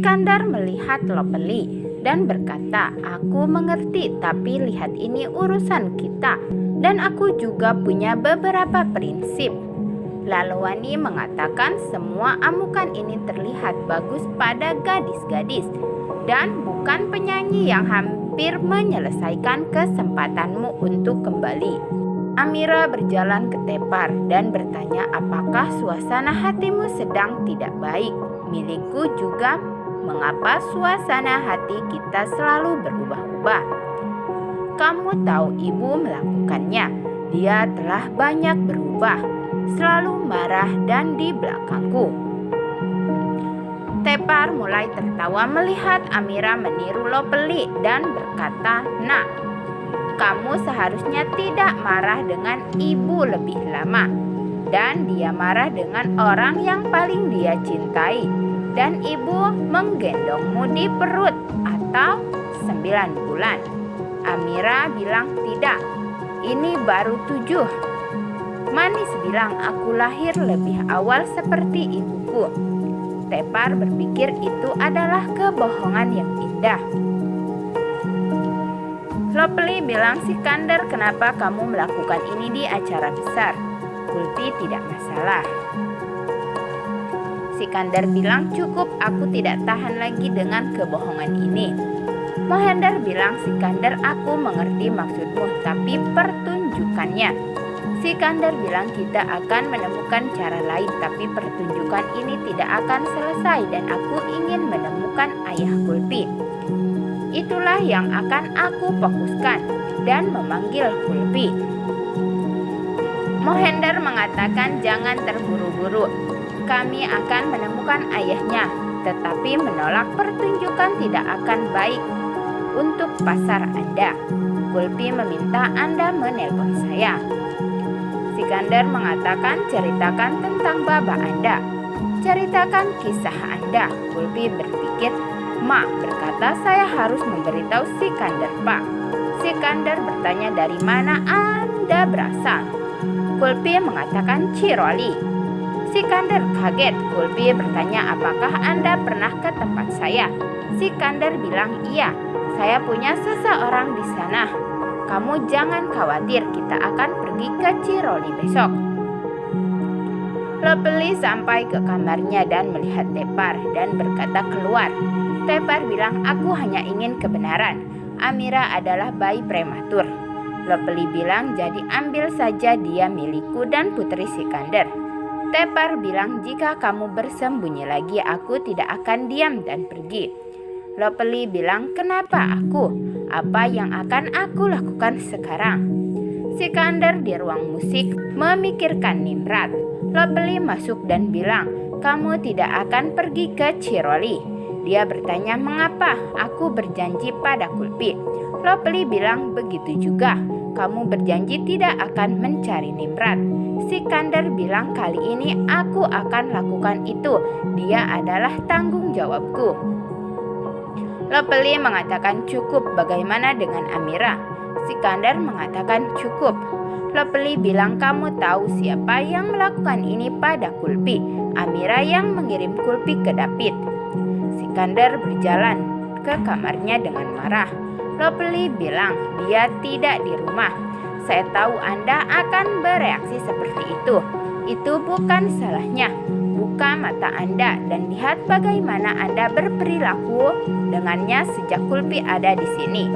Sikandar melihat Lopeli dan berkata, "Aku mengerti, tapi lihat ini urusan kita, dan aku juga punya beberapa prinsip." Lalowani mengatakan semua amukan ini terlihat bagus pada gadis-gadis dan bukan penyanyi yang hampir menyelesaikan kesempatanmu untuk kembali. Amira berjalan ke Tepar dan bertanya, "Apakah suasana hatimu sedang tidak baik? Milikku juga. Mengapa suasana hati kita selalu berubah-ubah?" "Kamu tahu ibu melakukannya. Dia telah banyak berubah, selalu marah dan di belakangku." Tepar mulai tertawa melihat Amira meniru Lopeli dan berkata, "Nak, kamu seharusnya tidak marah dengan ibu lebih lama." Dan dia marah dengan orang yang paling dia cintai. Dan ibu menggendongmu di perut atau 9 bulan. Amira bilang, "Tidak, ini baru 7. Manis bilang aku lahir lebih awal seperti ibuku." Tepar berpikir itu adalah kebohongan yang indah. Lopeli bilang, "Sikandar, kenapa kamu melakukan ini di acara besar? Kulpi tidak masalah." Sikandar bilang, "Cukup, aku tidak tahan lagi dengan kebohongan ini." Mohinder bilang, "Sikandar, aku mengerti maksudmu, tapi pertunjukannya." Sikandar bilang, "Kita akan menemukan cara lain, tapi pertunjukan ini tidak akan selesai dan aku ingin menemukan ayah Kulpi. Itulah yang akan aku fokuskan dan memanggil Kulpi." Mohinder mengatakan, "Jangan terburu-buru. Kami akan menemukan ayahnya, tetapi menolak pertunjukan tidak akan baik untuk pasar Anda. Kulpi meminta Anda menelpon saya." Sikandar mengatakan, "Ceritakan tentang baba Anda. Ceritakan kisah Anda." Kulpi berpikir, "Ma berkata saya harus memberitahu Sikandar, Pak." Sikandar bertanya, "Dari mana Anda berasal?" Kulpi mengatakan, "Ciroli." Sikandar kaget. Kulpi bertanya, "Apakah Anda pernah ke tempat saya?" Sikandar bilang, "Iya, saya punya seseorang di sana. Kamu jangan khawatir, kita akan pergi ke Ciroli besok." Lopeli sampai ke kamarnya dan melihat Tepar dan berkata, "Keluar." Tepar bilang, "Aku hanya ingin kebenaran. Amira adalah bayi prematur." Lopeli bilang, "Jadi ambil saja dia milikku dan putri Sikandar." Tepar bilang, "Jika kamu bersembunyi lagi, aku tidak akan diam dan pergi." Lopeli bilang, "Kenapa aku? Apa yang akan aku lakukan sekarang?" Sikandar di ruang musik memikirkan Nimrat. Lopeli masuk dan bilang, "Kamu tidak akan pergi ke Ciroli." Dia bertanya, "Mengapa? Aku berjanji pada Kulpi." Lopeli bilang, "Begitu juga. Kamu berjanji tidak akan mencari Nimrat." Sikandar bilang, "Kali ini aku akan lakukan itu. Dia adalah tanggung jawabku." Lopeli mengatakan, "Cukup, bagaimana dengan Amira?" Sikandar mengatakan, "Cukup." Lopeli bilang, "Kamu tahu siapa yang melakukan ini pada Kulpi? Amira yang mengirim Kulpi ke Dapit." Sikandar berjalan ke kamarnya dengan marah. Lopeli bilang, "Dia tidak di rumah. Saya tahu Anda akan bereaksi seperti itu. Itu bukan salahnya. Buka mata Anda dan lihat bagaimana Anda berperilaku dengannya sejak Kulpi ada di sini.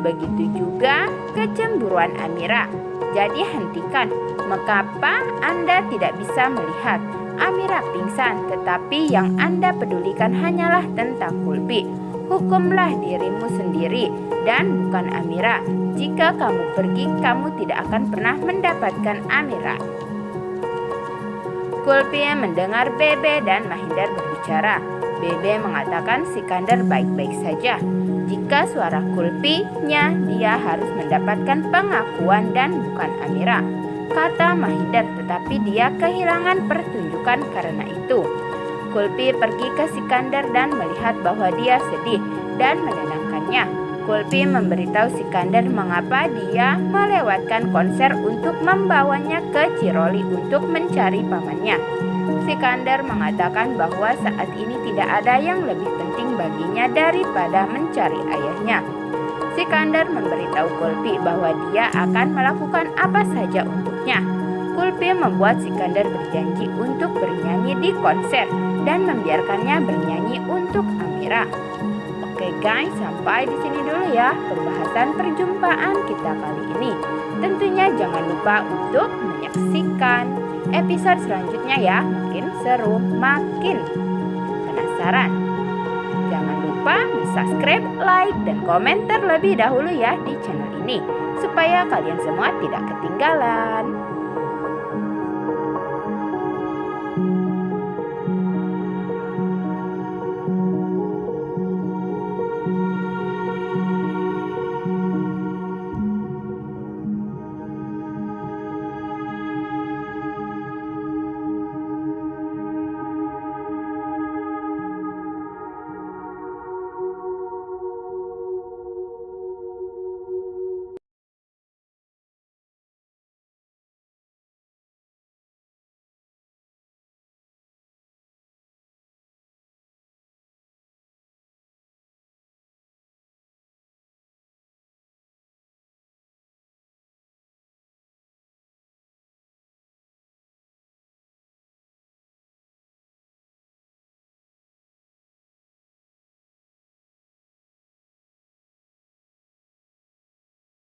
Begitu juga kecemburuan Amira. Jadi hentikan. Mengapa Anda tidak bisa melihat? Amira pingsan, tetapi yang Anda pedulikan hanyalah tentang Kulpi. Hukumlah dirimu sendiri dan bukan Amira. Jika kamu pergi, kamu tidak akan pernah mendapatkan Amira." Kulpi mendengar Bebe dan Mahinder berbicara. Bebe mengatakan Sikandar baik-baik saja. Jika suara Kulpinya, dia harus mendapatkan pengakuan dan bukan Amira, kata Mahinder, tetapi dia kehilangan pertunjukan karena itu. Kulpi pergi ke Sikandar dan melihat bahwa dia sedih dan menenangkannya. Kulpi memberitahu Sikandar mengapa dia melewatkan konser untuk membawanya ke Ciroli untuk mencari pamannya. Sikandar mengatakan bahwa saat ini tidak ada yang lebih penting baginya daripada mencari ayahnya. Sikandar memberitahu Kulfi bahwa dia akan melakukan apa saja untuknya. Kulfi membuat Sikandar berjanji untuk bernyanyi di konser dan membiarkannya bernyanyi untuk Amira. Oke guys, sampai di sini dulu ya pembahasan perjumpaan kita kali ini. Tentunya jangan lupa untuk menyaksikan episode selanjutnya ya. Makin seru, makin penasaran. Jangan lupa subscribe, like, dan komen terlebih dahulu ya di channel ini supaya kalian semua tidak ketinggalan.